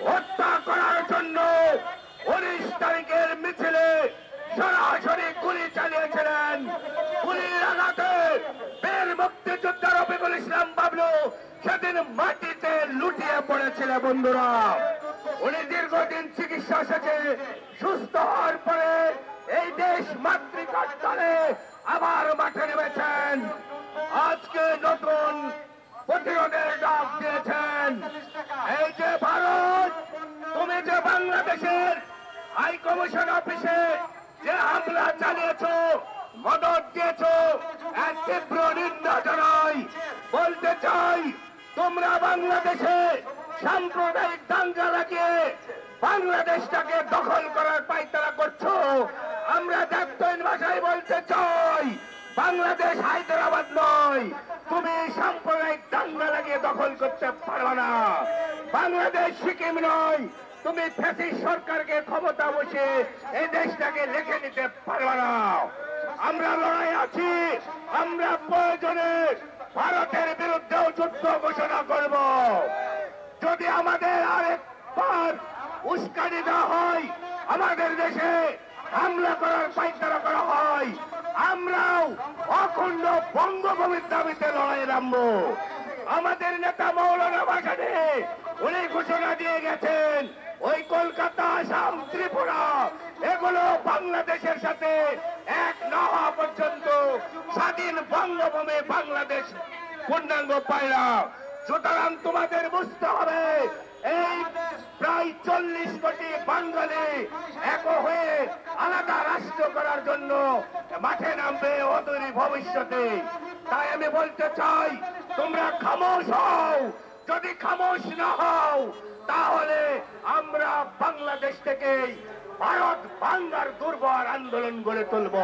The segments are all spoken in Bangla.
হত্যা করার জন্য 19 তারিখের মিছিলে সরাসরি গুলি চালিয়েছিলেন। গুলির আঘাতে বীর মুক্তিযোদ্ধা রফিকুল ইসলাম বাবলু সেদিন মাটিতে লুটিয়ে পড়েছিল। বন্ধুরা, উনি দীর্ঘদিন চিকিৎসা শেষে সুস্থ হওয়ার পরে এই দেশ মাতৃকার দলে আবার মাঠে নেমেছেন। আজকে নতুন প্রতিরোধের ডাক দিয়েছেন। এই যে ভারত, তুমি যে বাংলাদেশের হাই কমিশন অফিসে যে হামলা চালিয়েছ, মদত দিয়েছ, এক তীব্র নিন্দা জানাই। বলতে চাই, তোমরা বাংলাদেশে সাম্প্রদায়িক দাঙ্গা লাগিয়ে বাংলাদেশটাকে দখল করার পায়তারা করছো। আমরা দায়িত্বহীন ভাষায় বলতে চাই, বাংলাদেশ হায়দ্রাবাদ নয়। তুমি সাম্প্রদায়িক দাঙ্গা লাগিয়ে দখল করতে পারবে না। বাংলাদেশ সিকিম নয়। তুমি ফ্যাসিস্ট সরকারকে ক্ষমতা বসে এই দেশটাকে লিখে নিতে পারবে না। আমরা লড়াই আছি। আমরা প্রয়োজনে ভারতের বিরুদ্ধেও যুদ্ধ ঘোষণা করব। যদি আমাদের আরেকবার উস্কানি দেওয়া হয়, আমাদের দেশে হামলা করার পায়তারা করা হয়, আমরাও অখণ্ড বঙ্গভূমির দাবিতে লড়াই নামবো। আমাদের নেতা মৌলানা ভাসানী উনি ঘোষণা দিয়ে গেছেন, ওই কলকাতা, আসাম, ত্রিপুরা এগুলো বাংলাদেশের সাথে এক না হওয়া পর্যন্ত স্বাধীন বঙ্গভূমি বাংলাদেশ পূর্ণাঙ্গ পায় না। সুতরাং তোমাদের বুঝতে হবে, এই প্রায় 40 কোটি বাঙালি এক হয়ে আলাদা রাষ্ট্র করার জন্য মাঠে নামবে অদূর ভবিষ্যতে। তাই আমি বলতে চাই, তোমরা খামোশ হও। যদি খামোশ না হও, তাহলে আমরা বাংলাদেশ থেকে ভারত ভাঙ্গার দুর্বার আন্দোলন গড়ে তুলব।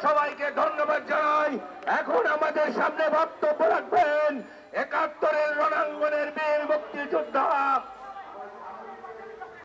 সবাইকে ধন্যবাদ জানাই। এখন আমাদের সামনে বক্তব্য রাখবেন 71-এর রণাঙ্গনের বীর মুক্তিযোদ্ধা